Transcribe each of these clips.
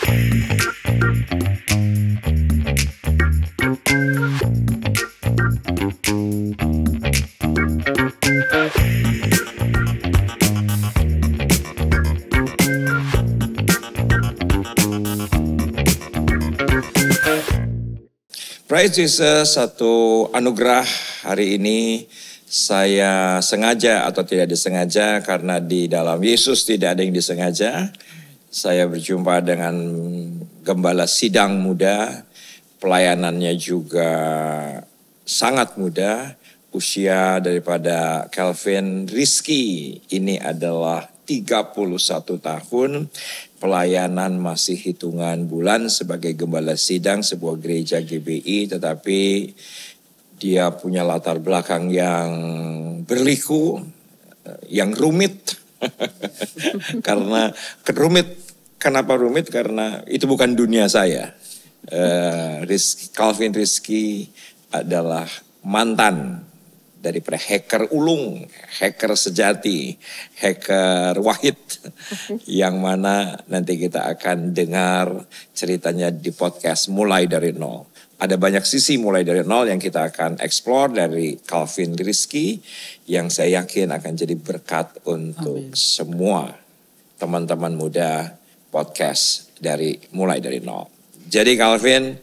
Praise Jesus, satu anugerah hari ini saya sengaja atau tidak disengaja, karena di dalam Yesus tidak ada yang disengaja. Saya berjumpa dengan gembala sidang muda, pelayanannya juga sangat muda. Usia daripada Calvin Rizky ini adalah 31 tahun. Pelayanan masih hitungan bulan sebagai gembala sidang sebuah gereja GBI, tetapi dia punya latar belakang yang berliku, yang rumit. Kenapa rumit? Karena itu bukan dunia saya. Calvin Rizky adalah mantan daripada hacker ulung, hacker sejati, hacker wahid, yang mana nanti kita akan dengar ceritanya di podcast Mulai Dari Nol. Ada banyak sisi mulai dari nol yang kita akan explore dari Calvin Rizky, yang saya yakin akan jadi berkat untuk semua teman-teman muda podcast dari Mulai Dari Nol. Jadi Calvin,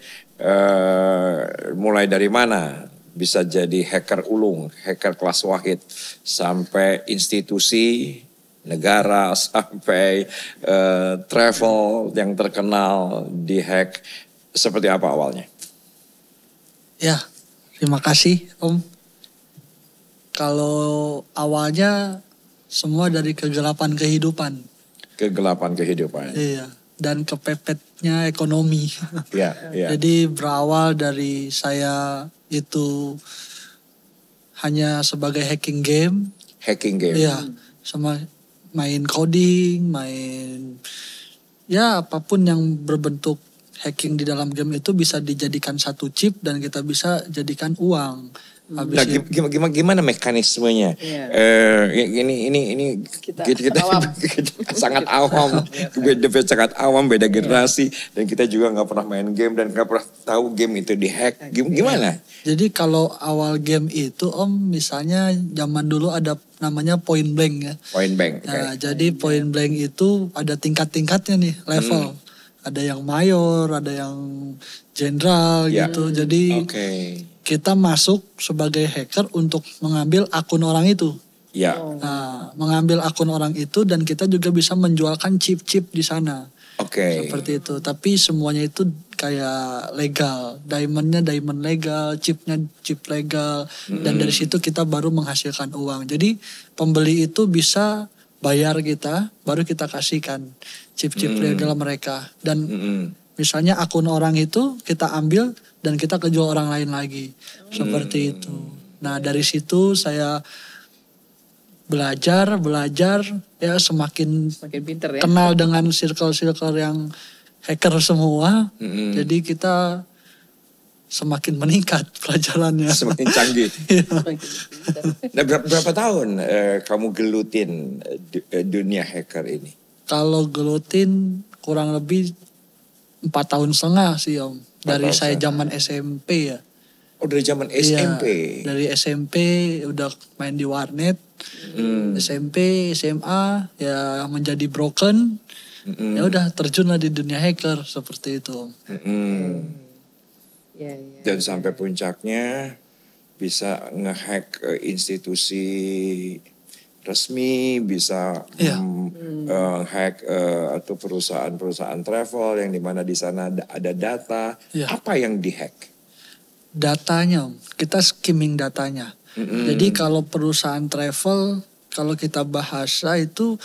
mulai dari mana bisa jadi hacker ulung, hacker kelas wahid, sampai institusi negara, sampai travel yang terkenal dihack, seperti apa awalnya? Ya, terima kasih Om. Kalau awalnya semua dari kegelapan kehidupan. Kegelapan kehidupan. Iya, dan kepepetnya ekonomi. Iya, iya. Jadi berawal dari saya itu hanya sebagai hacking game. Hacking game. Iya, sama main coding, ya apapun yang berbentuk hacking di dalam game itu bisa dijadikan satu chip dan kita bisa jadikan uang. Nah, gimana mekanismenya? Ini kita sangat awam, sangat awam, beda generasi, dan kita juga nggak pernah main game dan nggak pernah tahu game itu dihack. Gimana? Jadi kalau awal game itu Om, misalnya zaman dulu ada namanya point blank ya. Point blank. Nah, jadi point blank itu ada tingkat-tingkatnya nih, level. Ada yang mayor, ada yang jenderal gitu. Jadi kita masuk sebagai hacker untuk mengambil akun orang itu. Ya. Nah, mengambil akun orang itu dan kita juga bisa menjualkan chip-chip di sana. Seperti itu. Tapi semuanya itu kayak legal. Diamondnya diamond legal, chipnya chip legal. Dan dari situ kita baru menghasilkan uang. Jadi pembeli itu bisa bayar kita, baru kita kasihkan chip-chip legal mereka. Dan misalnya akun orang itu kita ambil dan kita kejual orang lain lagi. Seperti itu. Nah dari situ saya belajar ya semakin pinter ya. Kenal dengan circle-circle yang hacker semua. Jadi kita semakin meningkat pelajarannya. Semakin canggih. Nah, berapa tahun kamu gelutin dunia hacker ini? Kalau gelutin kurang lebih 4,5 tahun sih Om. Dari saya zaman SMP ya. Oh dari zaman SMP? Iya, dari SMP udah main di warnet. SMP, SMA ya menjadi broken. Ya udah terjunlah di dunia hacker seperti itu. Dan sampai puncaknya bisa ngehack institusi resmi, bisa hack atau perusahaan-perusahaan travel yang dimana di sana ada data. Apa yang dihack? Datanya, kita skimming datanya. Jadi kalau perusahaan travel, kalau kita bahasa itu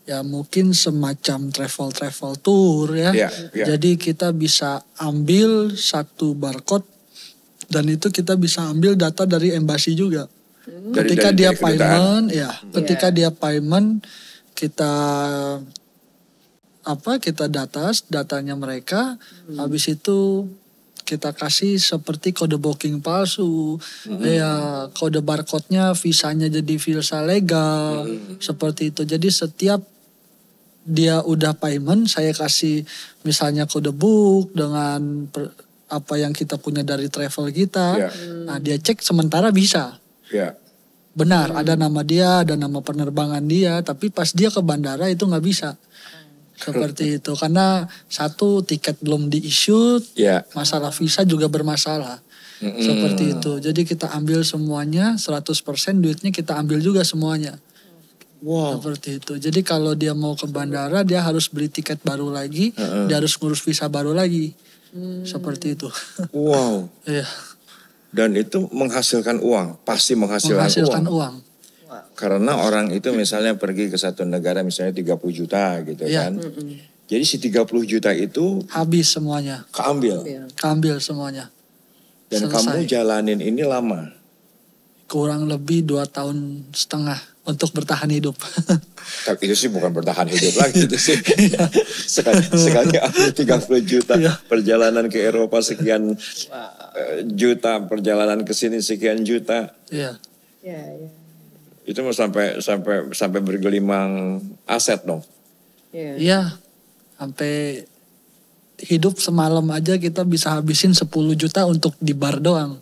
ya mungkin semacam travel tour ya. Jadi kita bisa ambil satu barcode dan itu kita bisa ambil data dari embassy juga. Ketika dia payment, ketika dia payment kita datanya mereka, habis itu kita kasih seperti kode booking palsu, ya kode barcode-nya visanya jadi visa legal, seperti itu. Jadi setiap dia udah payment, saya kasih misalnya kode book dengan apa yang kita punya dari travel kita. Nah dia cek sementara bisa. Benar, ada nama dia, ada nama penerbangan dia, tapi pas dia ke bandara itu nggak bisa. Seperti itu, karena satu tiket belum di-issue, masalah visa juga bermasalah. Seperti itu, jadi kita ambil semuanya, 100% duitnya kita ambil juga semuanya. Seperti itu, jadi kalau dia mau ke bandara, dia harus beli tiket baru lagi, dia harus ngurus visa baru lagi. Seperti itu. Iya. Dan itu menghasilkan uang, pasti menghasilkan uang. Karena orang itu misalnya pergi ke satu negara misalnya 30 juta gitu kan. Jadi si 30 juta itu habis semuanya. Keambil semuanya. Dan selesai. Kamu jalanin ini lama? Kurang lebih 2,5 tahun untuk bertahan hidup. Tapi itu sih bukan bertahan hidup lagi itu sih. Sekali ambil 30 juta, perjalanan ke Eropa sekian juta, perjalanan ke sini sekian juta. Itu mau sampai bergelimang aset dong. Iya. Sampai hidup semalam aja kita bisa habisin 10 juta untuk di bar doang.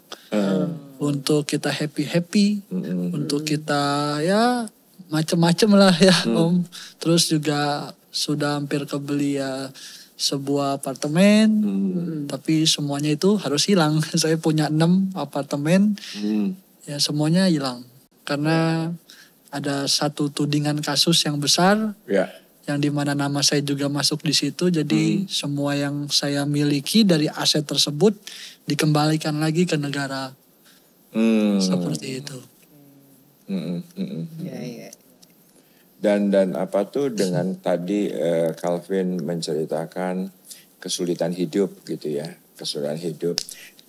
Untuk kita happy, untuk kita ya macem-macem lah ya Om. Terus juga sudah hampir kebeli ya sebuah apartemen, tapi semuanya itu harus hilang. Saya punya 6 apartemen, ya semuanya hilang. Karena ada satu tudingan kasus yang besar, yang dimana nama saya juga masuk di situ. Jadi semua yang saya miliki dari aset tersebut dikembalikan lagi ke negara. Seperti itu. Dan apa tuh dengan tadi Calvin menceritakan kesulitan hidup gitu ya, kesulitan hidup.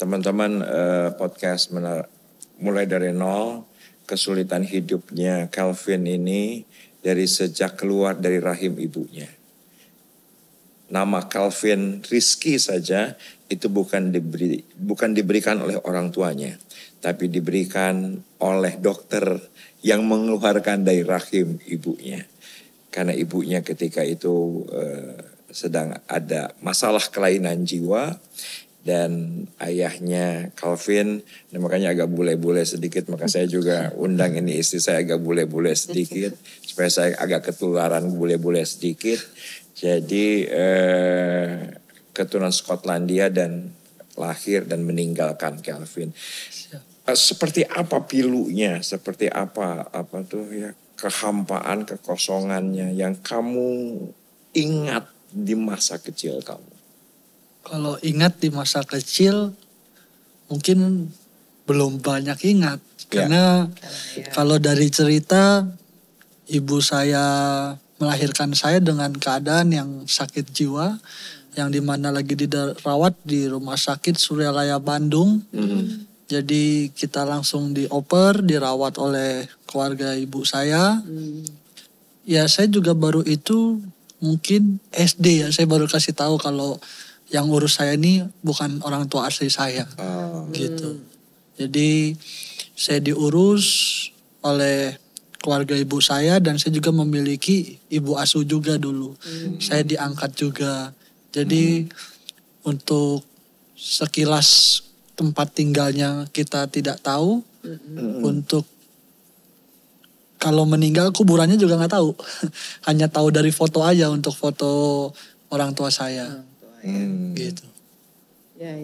Teman-teman podcast mulai dari nol, kesulitan hidupnya Calvin ini dari sejak keluar dari rahim ibunya. Nama Calvin Rizky saja itu bukan diberikan oleh orang tuanya, tapi diberikan oleh dokter yang mengeluarkan dari rahim ibunya. Karena ibunya ketika itu sedang ada masalah kelainan jiwa, dan ayahnya Calvin, makanya agak bule-bule sedikit, maka saya juga undang ini istri saya agak bule-bule sedikit, supaya saya agak ketularan bule-bule sedikit. Jadi keturunan Skotlandia dan lahir dan meninggalkan Calvin. Seperti apa pilunya, seperti apa tuh ya, kehampaan, kekosongannya yang kamu ingat di masa kecil kamu? Kalau ingat di masa kecil mungkin belum banyak ingat. Karena kalau dari cerita, ibu saya melahirkan saya dengan keadaan yang sakit jiwa, yang dimana lagi dirawat di Rumah Sakit Suryalaya Bandung. Jadi kita langsung dioper, dirawat oleh keluarga ibu saya. Ya saya juga baru itu mungkin SD ya, saya baru kasih tahu kalau yang urus saya ini bukan orang tua asli saya. Gitu. Jadi saya diurus oleh keluarga ibu saya, dan saya juga memiliki ibu asuh juga dulu. Saya diangkat juga. Jadi untuk sekilas tempat tinggalnya kita tidak tahu. Untuk kalau meninggal kuburannya juga nggak tahu. Hanya tahu dari foto aja, untuk foto orang tua saya. Gitu. Ya.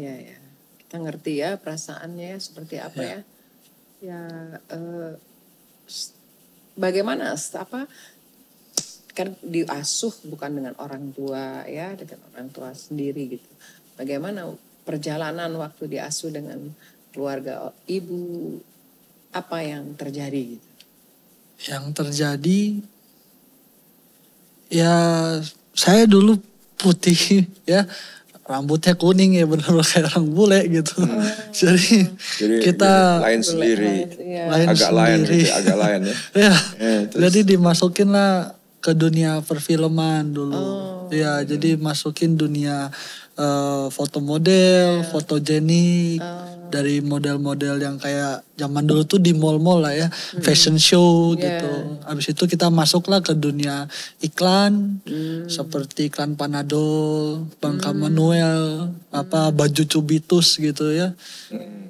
Kita ngerti ya perasaannya seperti apa ya. Bagaimana kan diasuh bukan dengan orang tua ya, dengan orang tua sendiri gitu. Bagaimana perjalanan waktu diasuh dengan keluarga ibu, apa yang terjadi gitu? Yang terjadi ya, saya dulu putih ya, rambutnya kuning ya, benar-benar kayak orang bule gitu. Jadi kita lain sendiri, agak lain ya. Jadi dimasukin lah ke dunia perfilman dulu. Jadi masukin dunia foto model, fotogenik, dari model-model yang kayak zaman dulu tuh di mall-mall lah ya, fashion show gitu. Habis itu kita masuklah ke dunia iklan, seperti iklan Panadol, Bangka Manuel, baju Cubitus gitu ya.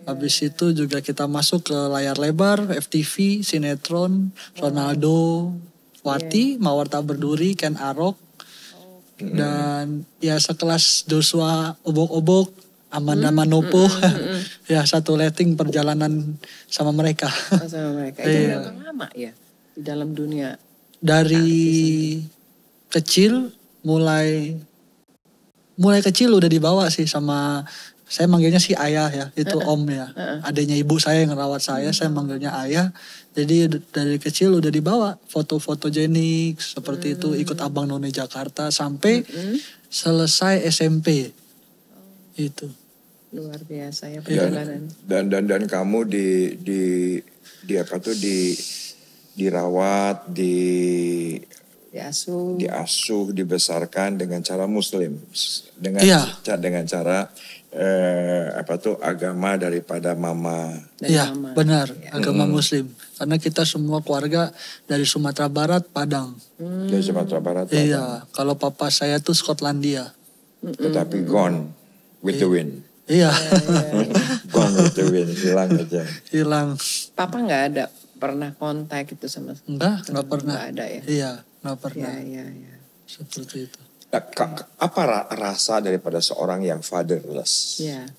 Habis itu juga kita masuk ke layar lebar, FTV, sinetron, Ronaldo, Wati, Mawar Tak Berduri, Ken Arok. Dan ya sekelas Joshua Obok-Obok, Amanda Manopo, ya satu letting perjalanan sama mereka. Sama mereka. Itu memang lama ya di dalam dunia. Dari kecil mulai kecil udah dibawa sih sama, saya manggilnya sih ayah ya, itu om ya. Adanya ibu saya yang ngerawat saya manggilnya ayah. Jadi dari kecil udah dibawa foto-foto jenik seperti itu, ikut Abang None Jakarta sampai selesai SMP. Itu. Luar biasa ya perjalanan. Dan kamu dirawat, diasuh, dibesarkan dengan cara Muslim, dengan cara agama daripada mama. Iya, benar, agama Muslim. Karena kita semua keluarga dari Sumatera Barat, Padang. Dari Sumatera Barat, Padang. Iya, kalau papa saya tuh Skotlandia. Tetapi gone with the wind. Iya. Gone with the wind, hilang aja. Hilang. Papa nggak ada pernah kontak itu sama? Nggak pernah. Nggak ada ya? Iya, nggak pernah. Iya. Seperti itu. Apa rasa daripada seorang yang fatherless? Iya.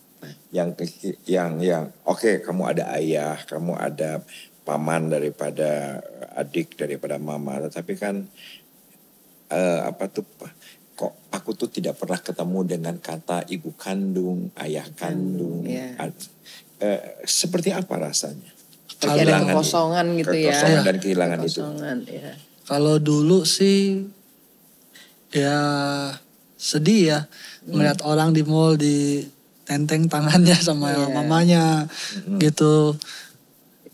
Yang oke, kamu ada ayah, kamu ada paman daripada adik daripada mama, tetapi kan kok aku tuh tidak pernah ketemu dengan kata ibu kandung, ayah kandung. Seperti apa rasanya? Ada kekosongan gitu ya. Kekosongan dan kehilangan itu. Ya. Kalau dulu sih ya sedih ya, melihat orang di mall ditenteng tangannya sama mamanya gitu.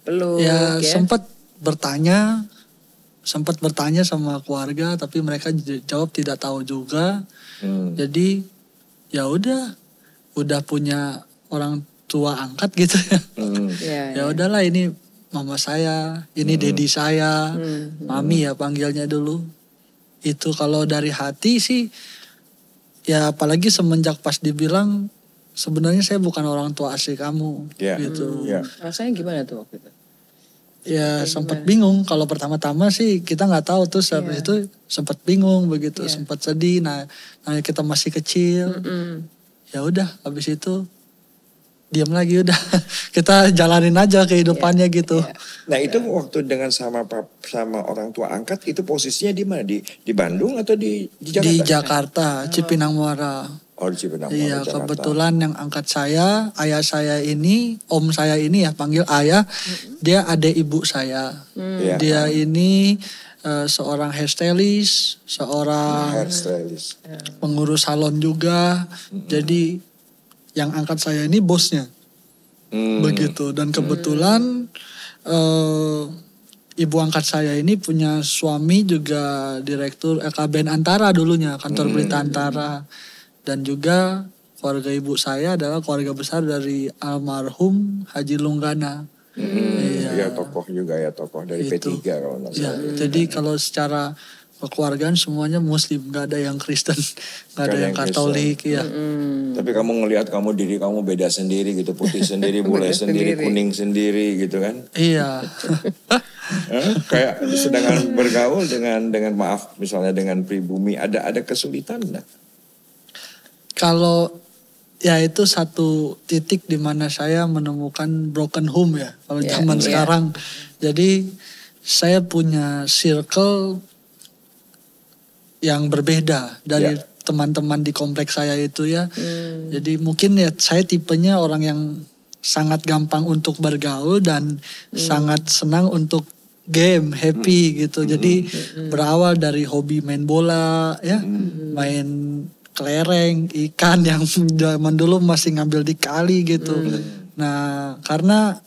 Peluk, ya sempat bertanya sama keluarga, tapi mereka jawab tidak tahu juga. Jadi ya udah punya orang tua angkat gitu ya. Ya udahlah, ini mama saya, ini dedi saya, mami ya panggilnya dulu. Itu kalau dari hati sih, ya apalagi semenjak pas dibilang sebenarnya saya bukan orang tua asli kamu gitu. Rasanya gimana tuh waktu itu? Ya sempat bingung. Kalau pertama-tama sih kita nggak tahu, terus habis itu sempat bingung begitu, sempat sedih. Nah kita masih kecil. Ya udah, habis itu diam lagi udah. Kita jalanin aja kehidupannya gitu. Nah itu waktu dengan sama orang tua angkat itu posisinya di mana? Di Bandung atau di Jakarta? Di Jakarta, Cipinang Muara. Oh, di Cipinang Muara, iya, Jakarta. Kebetulan yang angkat saya, ayah saya ini, om saya ini ya panggil ayah, dia adik ibu saya. Dia ini seorang hairstylist, seorang pengurus salon juga. Jadi yang angkat saya ini bosnya. Begitu. Dan kebetulan ibu angkat saya ini punya suami juga direktur LKBN Antara dulunya, kantor berita Antara. Dan juga keluarga ibu saya adalah keluarga besar dari almarhum Haji Lunggana. Iya, tokoh juga ya, tokoh dari P3 kalau nggak salah. Jadi kalau secara kekeluargaan semuanya Muslim, nggak ada yang Kristen, nggak ada yang Katolik ya. Tapi kamu ngelihat diri kamu beda sendiri gitu, putih sendiri, bule sendiri, kuning sendiri gitu kan? Iya. Kayak sedangkan bergaul dengan maaf misalnya dengan pribumi, ada kesulitan nggak? Kalau ya itu satu titik di mana saya menemukan broken home ya kalau zaman sekarang. Jadi saya punya circle yang berbeda dari teman-teman di kompleks saya itu ya. Jadi mungkin ya saya tipenya orang yang sangat gampang untuk bergaul dan sangat senang untuk game, happy gitu. Jadi berawal dari hobi main bola ya, main kelereng, ikan yang zaman dulu masih ngambil di kali gitu. Nah karena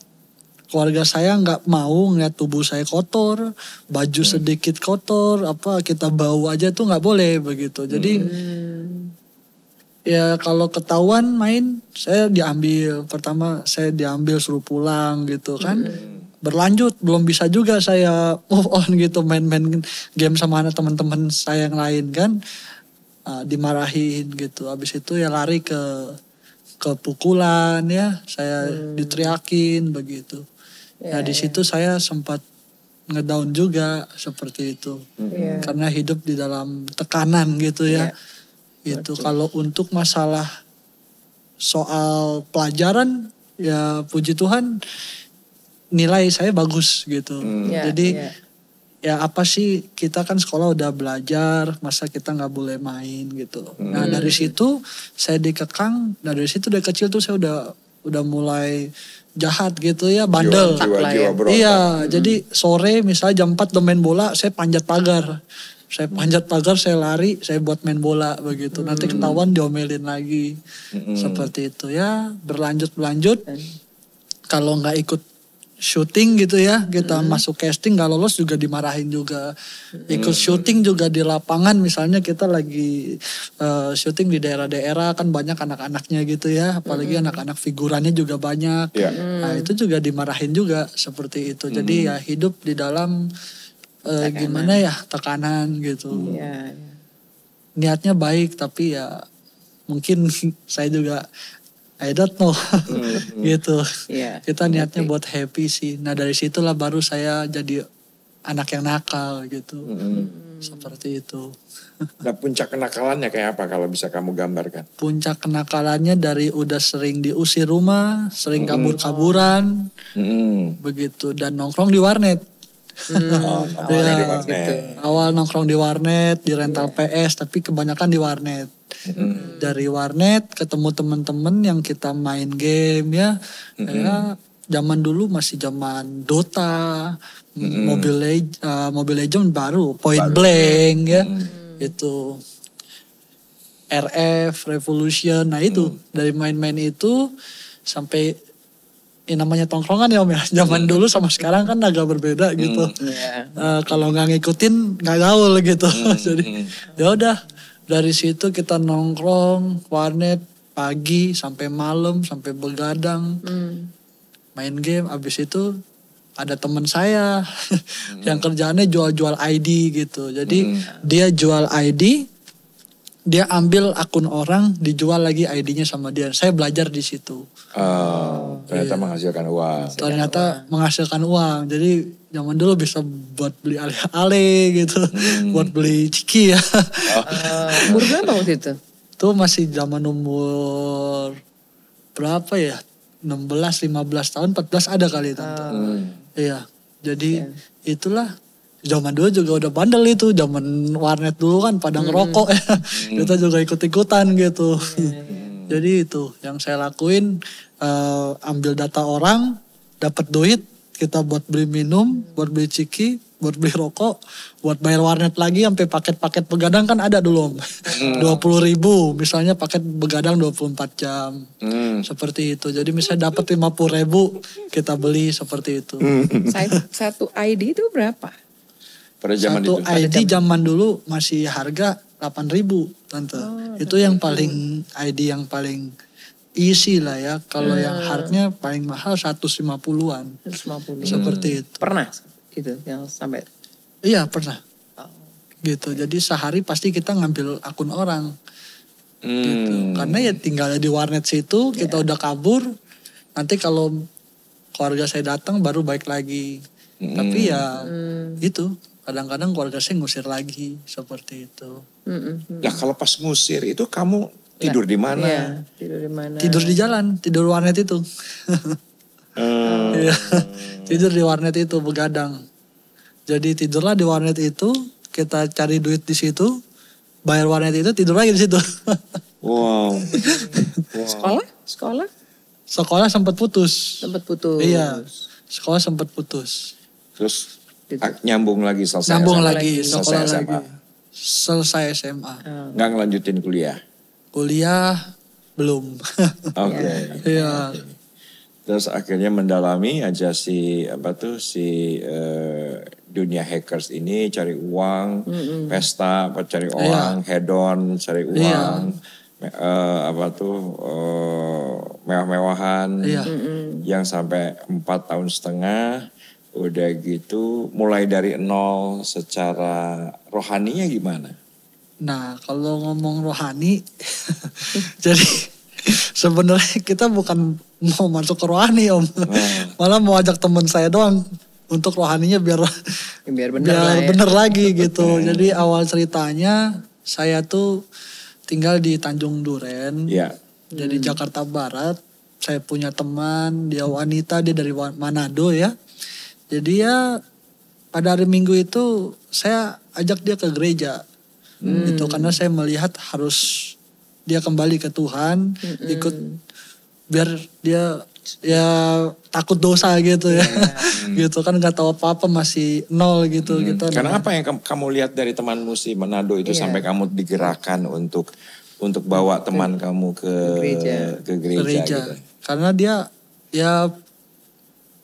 keluarga saya nggak mau ngeliat tubuh saya kotor, baju sedikit kotor, kita bau aja tuh nggak boleh begitu. Jadi Ya kalau ketahuan main, saya diambil. Pertama saya diambil suruh pulang gitu kan. Berlanjut, belum bisa juga saya move on gitu. Main-main game sama anak teman-teman saya yang lain kan. Dimarahin gitu. Habis itu ya lari ke pukulan ya. Saya diteriakin begitu. Nah di situ saya sempat ngedown juga seperti itu. Karena hidup di dalam tekanan gitu ya. Gitu. Kalau untuk masalah soal pelajaran ya puji Tuhan nilai saya bagus gitu. Jadi ya apa sih kita kan sekolah udah belajar, masa kita nggak boleh main gitu. Nah dari situ saya dikekang, dari situ dari kecil tuh saya udah mulai jahat gitu ya, bandel. Jiwa berontak. Iya, jadi sore misalnya jam 4 udah main bola, saya panjat pagar. Saya lari, saya buat main bola begitu. Nanti ketahuan diomelin lagi. Seperti itu ya, berlanjut. Kalau nggak ikut syuting gitu ya, kita masuk casting nggak lolos juga dimarahin juga. Ikut syuting juga di lapangan, misalnya kita lagi syuting di daerah-daerah kan banyak anak-anaknya gitu ya, apalagi anak-anak figurannya juga banyak. Nah itu juga dimarahin juga seperti itu. Jadi ya hidup di dalam gimana ya, tekanan gitu. Niatnya baik tapi ya mungkin saya juga I don't know gitu. Kita niatnya buat happy sih. Nah dari situlah baru saya jadi anak yang nakal gitu. Seperti itu. Nah puncak kenakalannya kayak apa kalau bisa kamu gambarkan? Puncak kenakalannya dari udah sering diusir rumah, sering kabur-kaburan, begitu, dan nongkrong di warnet. Awalnya di warnet. Awal nongkrong di warnet, di rental PS, tapi kebanyakan di warnet. Dari warnet ketemu teman-teman yang kita main game ya. Ya zaman dulu masih zaman Dota, Mobile Legends baru, Point Blank ya. Itu RF, Revolution. Nah itu dari main-main itu sampai namanya tongkrongan ya Om ya. Zaman dulu sama sekarang kan agak berbeda gitu. Kalau nggak ngikutin nggak gaul gitu. Jadi ya udah dari situ kita nongkrong warnet pagi sampai malam sampai begadang main game. Abis itu ada teman saya yang kerjaannya jual-jual ID gitu. Jadi dia jual ID, dia ambil akun orang, dijual lagi ID-nya sama dia. Saya belajar di situ. Ternyata menghasilkan uang. Ternyata menghasilkan uang. Jadi zaman dulu bisa buat beli ale-ale gitu. Buat beli ciki ya. Umur berapa waktu itu? Itu masih zaman umur berapa ya? 16, 15 tahun, 14 ada kali tante. Iya. Jadi itulah. Zaman dulu juga udah bandel itu. Zaman warnet dulu kan pada ngerokok ya. Kita juga ikut-ikutan gitu. Jadi itu yang saya lakuin. Ambil data orang. Dapat duit. Kita buat beli minum. Buat beli ciki. Buat beli rokok. Buat bayar warnet lagi. Sampai paket-paket begadang kan ada dulu. 20.000. Misalnya paket begadang 24 jam. Seperti itu. Jadi misalnya dapat 50.000. Kita beli seperti itu. Satu ID itu berapa? Pada zaman Satu itu. ID zaman dulu masih harga 8.000 tante. Itu yang paling ID yang paling easy lah ya. Kalau yang hardnya paling mahal 150-an. 150. Seperti itu. Pernah gitu yang sampai? Iya pernah. Gitu. Jadi sehari pasti kita ngambil akun orang. Gitu. Karena ya tinggal di warnet situ, kita udah kabur. Nanti kalau keluarga saya datang baru balik lagi. Tapi ya itu. Kadang-kadang keluarga saya ngusir lagi seperti itu. Nah kalau pas ngusir itu kamu tidur di mana? Iya, tidur di mana? Tidur di jalan, tidur warnet itu. Tidur di warnet itu begadang. Jadi tidurlah di warnet itu, kita cari duit di situ, bayar warnet itu, tidur lagi di situ. Wow. Sekolah sempat putus. Iya, sekolah sempat putus. Terus nyambung lagi selesai sekolah SMA. lagi. Selesai SMA. Nggak ngelanjutin kuliah? Kuliah belum. Oke. Iya. Terus akhirnya mendalami aja dunia hackers ini, cari uang, pesta, cari uang, hedon, cari uang, mewah-mewahan, yang sampai 4,5 tahun. Udah gitu mulai dari nol secara rohaninya gimana? Nah kalau ngomong rohani, jadi sebenarnya kita bukan mau masuk ke rohani Om. Malah mau ajak teman saya doang untuk rohaninya biar bener lagi gitu. Jadi awal ceritanya saya tuh tinggal di Tanjung Duren, jadi Jakarta Barat. Saya punya teman, dia wanita, dia dari Manado ya. Jadi ya pada hari Minggu itu saya ajak dia ke gereja. Itu karena saya melihat harus dia kembali ke Tuhan, ikut biar dia ya takut dosa gitu ya. Gitu kan gak tahu apa-apa, masih nol gitu. Karena apa yang kamu lihat dari temanmu si Manado itu sampai kamu digerakkan untuk bawa teman kamu ke gereja. Gitu? Karena dia ya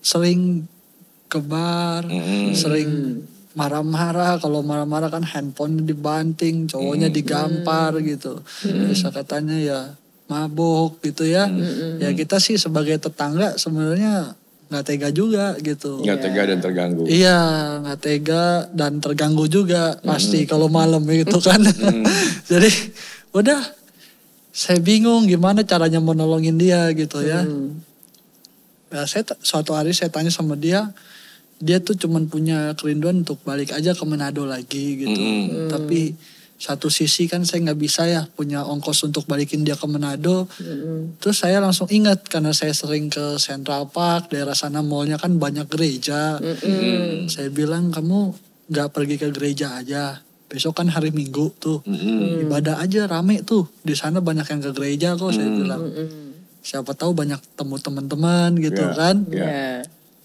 sering ke bar, sering marah-marah. Kalau marah-marah kan handphone dibanting, cowoknya digampar gitu. Bisa katanya ya mabok gitu ya. Ya kita sih sebagai tetangga sebenarnya nggak tega juga gitu. Nggak tega dan terganggu. Iya, nggak tega dan terganggu juga pasti kalau malam gitu kan. Jadi udah saya bingung gimana caranya menolongin dia gitu ya. Ya suatu hari saya tanya sama dia tuh cuman punya kerinduan untuk balik aja ke Manado lagi gitu. Tapi satu sisi kan saya nggak bisa ya punya ongkos untuk balikin dia ke Manado. Terus saya langsung ingat karena saya sering ke Central Park, daerah sana mallnya kan banyak gereja. Saya bilang kamu nggak pergi ke gereja aja. Besok kan hari Minggu tuh ibadah aja rame tuh. Di sana banyak yang ke gereja kok saya bilang. Siapa tahu banyak temu teman-teman gitu kan.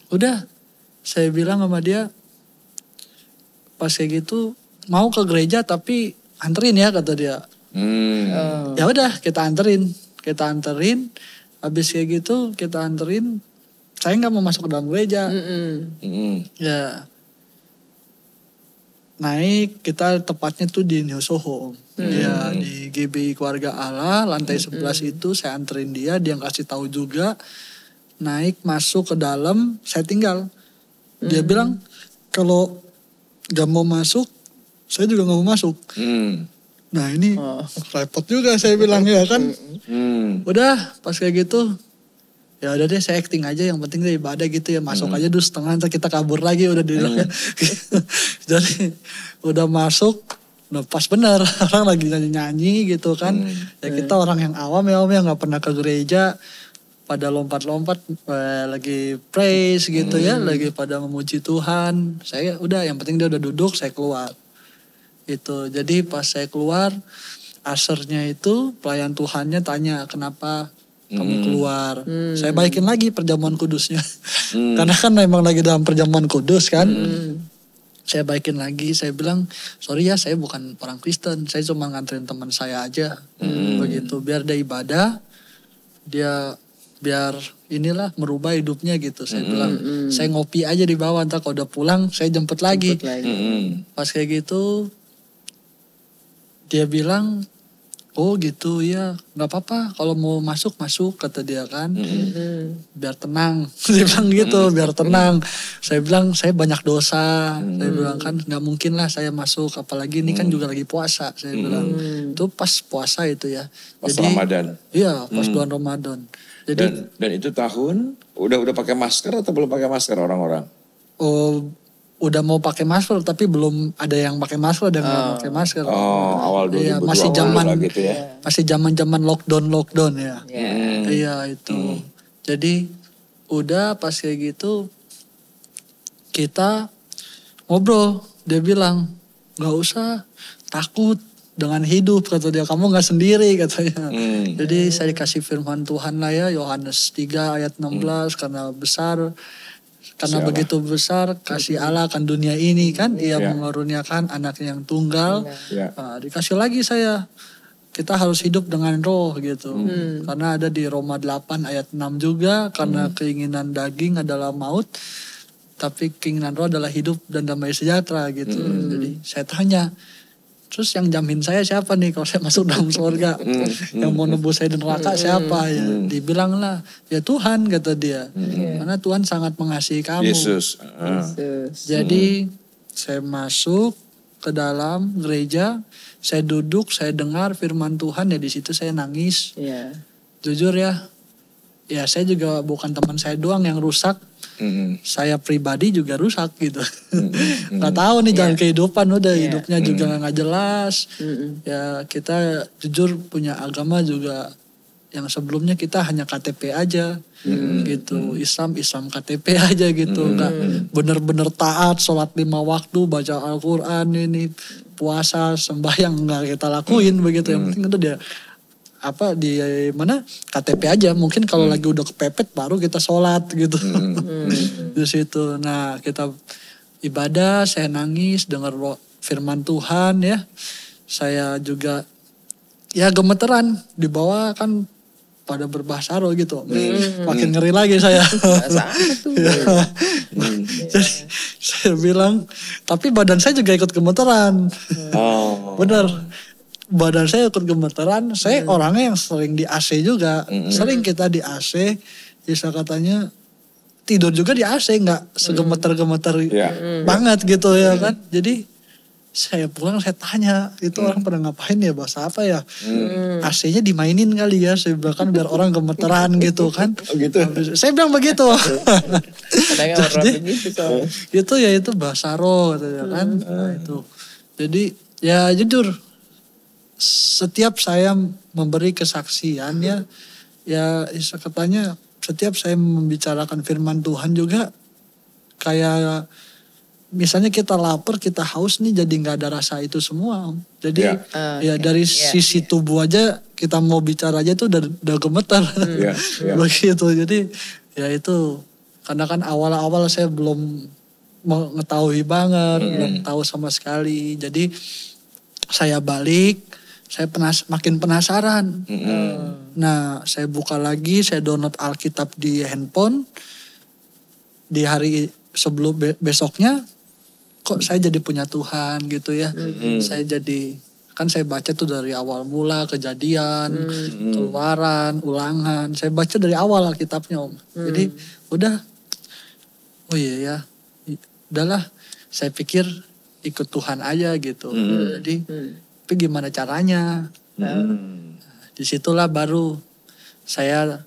Udah. Saya bilang sama dia, pas kayak gitu mau ke gereja tapi anterin ya kata dia. Ya udah kita anterin. Habis kayak gitu kita anterin. Saya nggak mau masuk ke dalam gereja. Ya naik kita tepatnya tuh di New Soho. Ya di GBI Keluarga Allah lantai 11 itu saya anterin dia kasih tahu juga. Naik masuk ke dalam saya tinggal. Dia bilang kalau gak mau masuk, saya juga gak mau masuk. Nah ini repot juga saya bilang ya kan. Udah pas kayak gitu, ya udah deh saya acting aja. Yang penting dia ibadah gitu ya. Masuk aja dulu setengah, ntar kita kabur lagi udah di Jadi udah masuk, udah pas bener orang lagi nyanyi-nyanyi gitu kan. Ya kita orang yang awam ya Om yang gak pernah ke gereja. Pada lompat-lompat lagi praise gitu ya, lagi pada memuji Tuhan. Saya udah yang penting dia udah duduk, saya keluar. Itu. Jadi pas saya keluar, asernya itu pelayan Tuhannya tanya kenapa kamu keluar. Saya baikin lagi perjamuan kudusnya. Karena kan memang lagi dalam perjamuan kudus kan. Saya baikin lagi, saya bilang sorry ya saya bukan orang Kristen, saya cuma nganterin teman saya aja. Begitu biar dia ibadah, biar inilah merubah hidupnya gitu. Saya bilang saya ngopi aja di bawah, ntar kalau udah pulang saya jemput lagi. Pas kayak gitu dia bilang oh gitu ya nggak apa-apa kalau mau masuk kata dia kan. Biar tenang dia bilang gitu, biar tenang. Saya bilang saya banyak dosa. Saya bilang kan nggak mungkin lah saya masuk, apalagi ini kan juga lagi puasa. Saya bilang itu pas puasa itu ya, pas jadi Ramadan. Iya pas bulan Ramadan. Jadi, dan itu tahun udah pakai masker atau belum pakai masker orang-orang? Oh, udah mau pakai masker tapi belum ada yang pakai masker, ada yang nggak pakai masker. Awal 2020 iya, gitu ya. Masih zaman lockdown ya. Iya itu. Jadi udah pas kayak gitu kita ngobrol, dia bilang nggak usah takut dengan hidup kata dia, kamu gak sendiri katanya. Jadi saya dikasih firman Tuhan lah ya, Yohanes 3 ayat 16 karena begitu besar kasih Allah akan dunia ini kan, ia mengaruniakan anaknya yang tunggal. Dikasih lagi saya, kita harus hidup dengan roh gitu. Karena ada di Roma 8 ayat 6 juga, karena keinginan daging adalah maut, tapi keinginan roh adalah hidup dan damai sejahtera gitu. Jadi saya tanya, terus yang jamin saya siapa nih kalau saya masuk dalam surga? Yang mau nebus saya di neraka siapa? Ya, dibilang lah, ya Tuhan kata dia. Karena Tuhan sangat mengasihi kamu. Yesus. Jadi saya masuk ke dalam gereja, saya duduk, saya dengar firman Tuhan, ya di situ saya nangis. Jujur ya saya juga bukan teman saya doang yang rusak. Saya pribadi juga rusak gitu. Gak tahu nih jalan kehidupan udah hidupnya juga gak jelas. Ya kita jujur punya agama juga yang sebelumnya kita hanya KTP aja gitu. Islam KTP aja gitu. Gak bener-bener taat, sholat 5 waktu, baca Al-Quran, ini puasa, sembahyang gak kita lakuin begitu. Yang penting itu dia di mana KTP aja, mungkin kalau lagi udah kepepet baru kita sholat gitu. Di situ. Nah kita ibadah, saya nangis dengar firman Tuhan ya. Saya juga ya gemeteran, di bawah kan pada berbahasa roh gitu. Makin ngeri lagi saya. Jadi saya bilang, tapi badan saya juga ikut gemeteran. Bener. Badan saya ikut gemeteran. Saya orangnya yang sering di AC juga. Sering kita di AC. Bisa katanya tidur juga di AC. Gak segemeter-gemeter banget gitu ya kan. Jadi saya pulang saya tanya. Itu orang pada ngapain ya, bahasa apa ya. AC-nya dimainin kali ya. Saya bilang kan biar orang gemeteran gitu kan. Gitu. Saya bilang begitu. Jadi itu bahasa roh gitu ya kan. Nah, itu. Jadi ya jujur. Setiap saya memberi kesaksian ya katanya setiap saya membicarakan firman Tuhan juga kayak misalnya kita lapar, kita haus nih jadi nggak ada rasa itu semua. Jadi dari sisi tubuh aja kita mau bicara aja tuh udah gemetar. Begitu. Jadi ya itu karena kan awal-awal saya belum mengetahui banget, belum tahu sama sekali. Jadi saya balik. Saya makin penasaran. Nah, saya buka lagi, saya download Alkitab di handphone. Di hari sebelum besoknya, kok saya jadi punya Tuhan gitu ya. Saya jadi, kan saya baca tuh dari awal mula, Kejadian, Keluaran, Ulangan. Saya baca dari awal Alkitabnya Om. Jadi udah, oh iya ya, udahlah. Saya pikir ikut Tuhan aja gitu. Jadi, tapi gimana caranya? Disitulah baru saya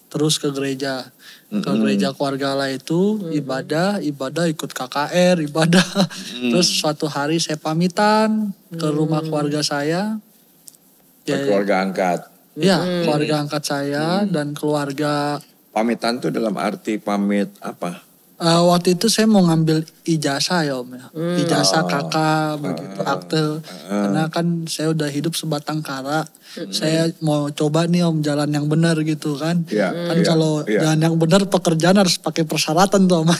terus ke gereja. Ke gereja keluarga Allah itu ibadah ikut KKR, ibadah. Terus suatu hari saya pamitan ke rumah keluarga saya. Keluarga angkat. Ya, keluarga angkat saya dan keluarga. Pamitan tuh dalam arti pamit apa? Waktu itu saya mau ngambil ijazah ya Om ya. Ijazah kakak begitu, akte. Karena kan saya udah hidup sebatang kara. Saya mau coba nih Om jalan yang benar gitu kan. Kan kalau jalan yang benar pekerjaan harus pakai persyaratan tuh Om.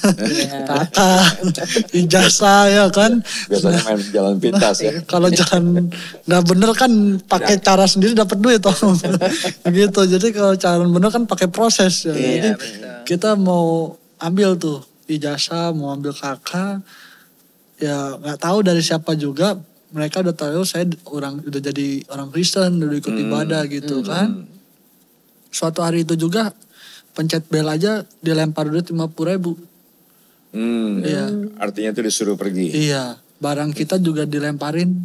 Kakak, ijazah ya kan. Biasanya main jalan pintas ya. Kalau jalan gak bener kan pakai cara sendiri dapat duit Om. Gitu. Jadi kalau jalan bener kan pakai proses ya. Jadi kita mau ambil tuh ijazah, mau ambil kakak, ya nggak tahu dari siapa juga. Mereka udah tahu saya udah jadi orang Kristen, udah ikut ibadah gitu kan. Suatu hari itu juga pencet bel aja dilempar duit 50.000. Artinya itu disuruh pergi. Iya, barang kita juga dilemparin,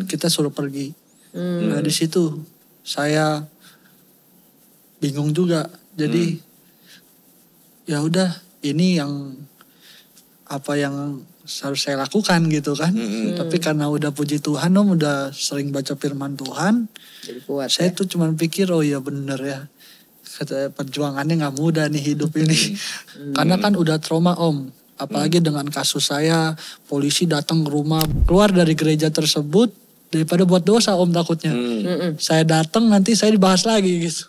kita suruh pergi. Nah di situ saya bingung juga. Jadi ya udah ini yang apa yang harus saya lakukan gitu kan. Tapi karena udah puji Tuhan Om, udah sering baca firman Tuhan. Jadi kuat, saya tuh cuman pikir oh ya bener ya. Kata perjuangannya gak mudah nih hidup ini. Karena kan udah trauma Om. Apalagi dengan kasus saya, polisi datang ke rumah, keluar dari gereja tersebut daripada buat dosa Om takutnya. Saya datang nanti saya dibahas lagi gitu.